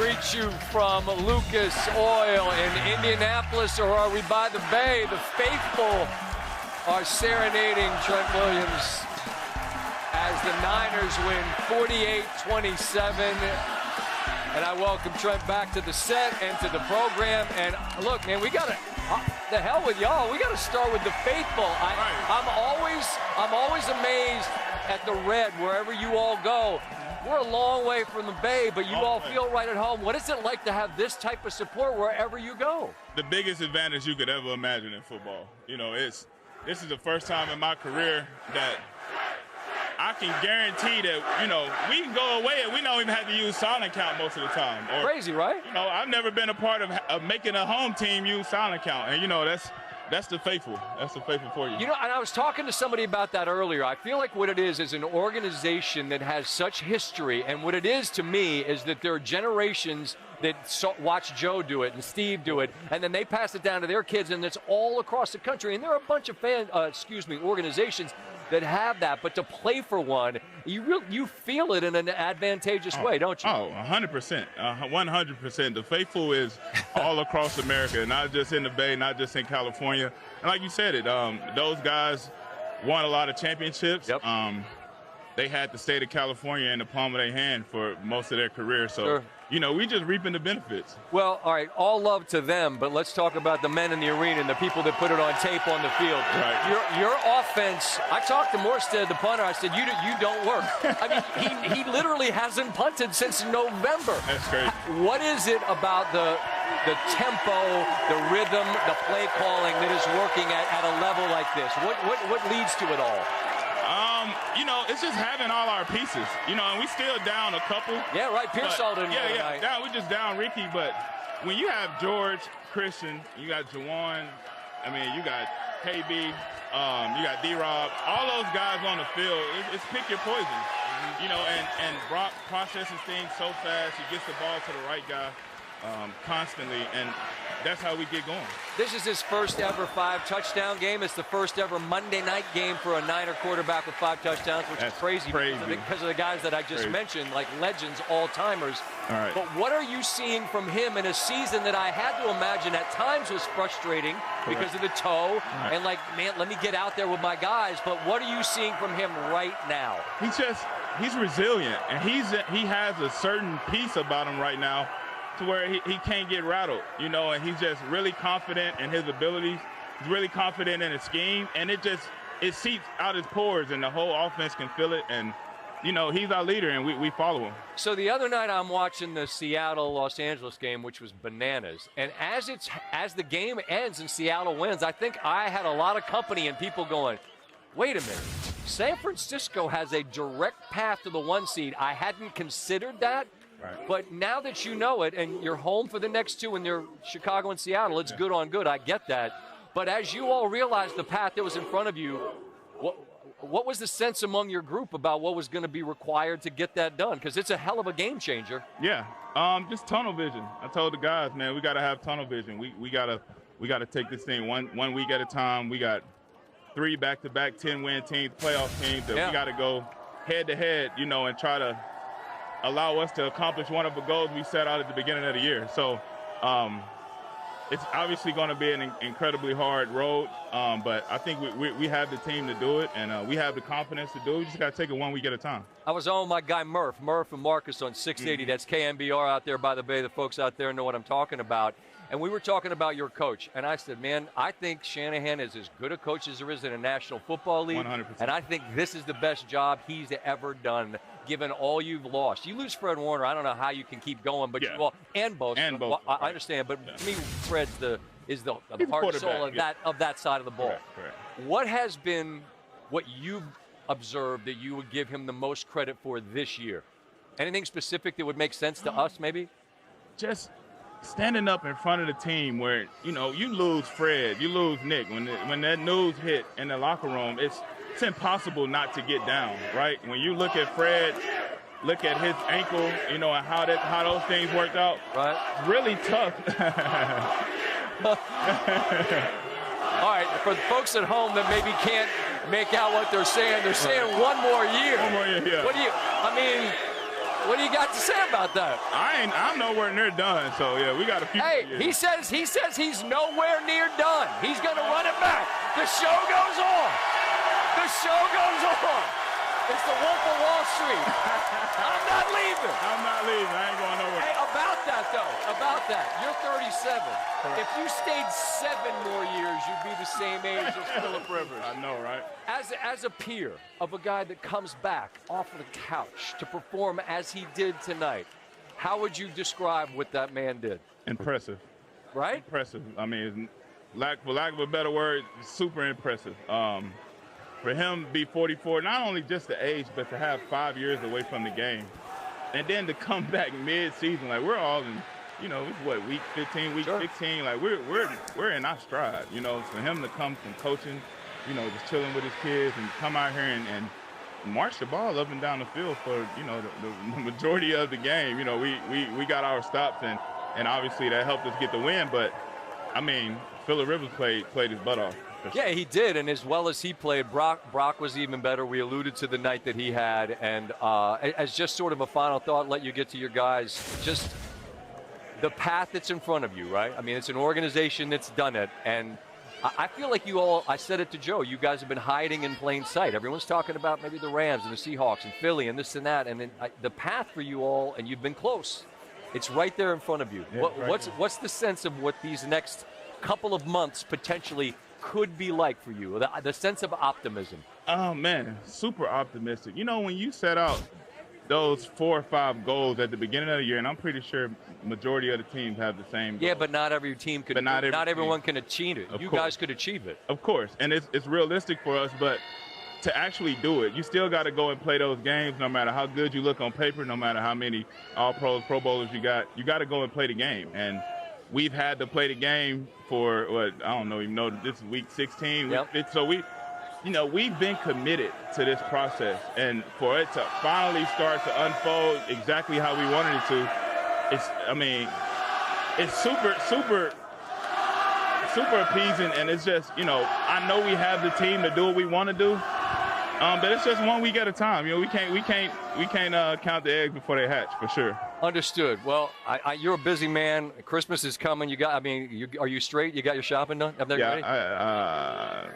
greet you from Lucas Oil in Indianapolis, or are we by the bay? The faithful are serenading Trent Williams as the Niners win 48-27. And I welcome Trent back to the set and to the program. And look, man, we got to, the hell with y'all. We got to start with the faithful. I'm always amazed at the red wherever you all go. We're a long way from the bay, but you all feel right at home. What is it like to have this type of support wherever you go? The biggest advantage you could ever imagine in football. You know, this is the first time in my career that I can guarantee that, you know, we can go away and we don't even have to use silent count most of the time. Or, crazy, right? You know, I've never been a part of making a home team use silent count. And, you know, that's the faithful. That's the faithful for you. You know, and I was talking to somebody about that earlier. I feel like what it is an organization that has such history. And what it is to me is that there are generations that watch Joe do it and Steve do it, and then they pass it down to their kids, and it's all across the country. And there are a bunch of organizations that have that, but to play for one, you feel it in an advantageous way, don't you? Oh, 100%, 100%. The faithful is all across America, not just in the Bay, not just in California. And like you said it, those guys won a lot of championships. Yep. They had the state of California in the palm of their hand for most of their career. So, sure. You know, we just reaping the benefits. Well, all right, all love to them, but let's talk about the men in the arena and the people that put it on tape on the field. Right. Your offense, I talked to Morstead, the punter, I said, you don't work. I mean, he literally hasn't punted since November. That's crazy. What is it about the tempo, the rhythm, the play calling that is working at a level like this? What leads to it all? You know, it's just having all our pieces. You know, and we still down a couple. Yeah, right. Pearsall didn't. Yeah. Down. We just down Ricky, but when you have George, Christian, you got Jawan. I mean, you got KB. You got D-Rob. All those guys on the field. It's pick your poison. You know, and Brock processes things so fast. He gets the ball to the right guy constantly, and that's how we get going. This is his first ever 5-touchdown game. It's the first ever Monday night game for a Niner quarterback with 5 touchdowns, which is crazy. Because of the guys that I just mentioned, like legends, all-timers. All right. But what are you seeing from him in a season that I had to imagine at times was frustrating because of the toe and like, man, let me get out there with my guys. But what are you seeing from him right now? He's resilient, and he has a certain piece about him right now to where he can't get rattled, you know, and he's just really confident in his abilities. He's really confident in his scheme, and it seeps out his pores, and the whole offense can feel it. And, you know, he's our leader, and we follow him. So the other night I'm watching the Seattle-Los Angeles game, which was bananas. And as the game ends and Seattle wins, I think I had a lot of company and people going, wait a minute. San Francisco has a direct path to the 1 seed. I hadn't considered that. Right. But now that you know it, and you're home for the next 2, and they're Chicago and Seattle, it's good on good. I get that. But as you all realized the path that was in front of you, what was the sense among your group about what was going to be required to get that done? Because it's a hell of a game changer. Yeah, just tunnel vision. I told the guys, man, we got to have tunnel vision. We got to take this thing one week at a time. We got 3 back-to-back 10-win teams, playoff teams that we got to go head-to-head, you know, and try to allow us to accomplish one of the goals we set out at the beginning of the year. So it's obviously going to be an incredibly hard road, but I think we have the team to do it, and we have the confidence to do it. We just got to take it 1 week at a time. I was on my guy Murph and Marcus on 680. That's KMBR out there by the bay. The folks out there know what I'm talking about. And we were talking about your coach, and I said, man, I think Shanahan is as good a coach as there is in a National Football League. 100%. And I think this is the best job he's ever done, given all you've lost. You lose Fred Warner, I don't know how you can keep going, but and both. I understand, but to me, Fred's the heart and soul of that side of the ball. Correct. What has been what you've observed that you would give him the most credit for this year? Anything specific that would make sense to us, maybe? Just standing up in front of the team where, you know, you lose Fred, you lose Nick. When that news hit in the locker room, it's impossible not to get down, right? When you look at Fred, look at his ankle, you know, and how those things worked out. Right. Really tough. All right, for the folks at home that maybe can't make out what they're saying 1 more year. 1 more year, yeah. What do you, I mean, What do you got to say about that? I'm nowhere near done. So yeah, we got a few. Hey, he says he's nowhere near done. He's going to run it back. The show goes on. The show goes on. It's the Wolf of Wall Street. I'm not leaving. I'm not leaving. I ain't going nowhere. Hey, about that though. About that. You're 37. If you stayed 7 more years, you'd be the same age as Phillip Rivers. I know, right? As a peer of a guy that comes back off of the couch to perform as he did tonight, how would you describe what that man did? Impressive. Right? Impressive. I mean, for lack of a better word, super impressive. For him to be 44, not only just the age, but to have 5 years away from the game, and then to come back mid-season, like we're all in, it's what, week 15, week 16, like we're in our stride, For him to come from coaching, just chilling with his kids and come out here and march the ball up and down the field for, the majority of the game. We got our stops and obviously that helped us get the win. But I mean, Phillip Rivers played his butt off. Yeah, he did, and as well as he played, Brock was even better. We alluded to the night that he had, and as just sort of a final thought, let you get to your guys, just the path that's in front of you, right? I mean, it's an organization that's done it, and I feel like you all, I said it to Joe, you guys have been hiding in plain sight. Everyone's talking about maybe the Rams and the Seahawks and Philly and this and that, and then the path for you all, and you've been close. It's right there in front of you. Yeah, what's the sense of what these next couple of months potentially could be like for you, the sense of optimism? Oh, man, super optimistic. When you set out those 4 or 5 goals at the beginning of the year, and I'm pretty sure majority of the teams have the same goals. Yeah, but not every team could. Not everyone can achieve it. You guys could achieve it. Of course, and it's realistic for us, but to actually do it, you still got to go and play those games no matter how good you look on paper, no matter how many All-Pros, Pro Bowlers you got to go and play the game. And we've had to play the game for, this is week 16. Yep. So we've been committed to this process. And for it to finally start to unfold exactly how we wanted it to, it's super, super, super appeasing. And it's just, I know we have the team to do what we want to do. But it's just 1 week at a time. We can't count the eggs before they hatch, for sure. Understood. Well, you're a busy man. Christmas is coming. Are you straight? You got your shopping done? Yeah,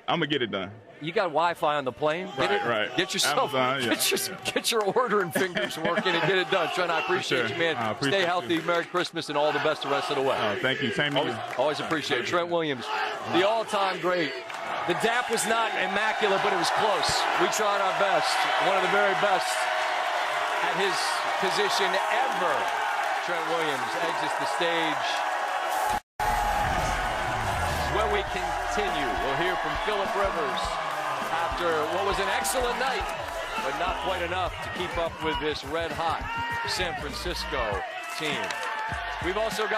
I'm gonna get it done. You got Wi-Fi on the plane? Right. Get yourself, Amazon, get your ordering fingers working and get it done. Trent, I appreciate you, man. Stay healthy. Merry Christmas and all the best the rest of the way. Thank you. Same to you. Always appreciate it. Trent Williams, the all-time great. The DAP was not immaculate, but it was close. We tried our best. One of the very best at his position ever. Trent Williams exits the stage. Where we continue, we'll hear from Phillip Rivers after what was an excellent night, but not quite enough to keep up with this red-hot San Francisco team. We've also got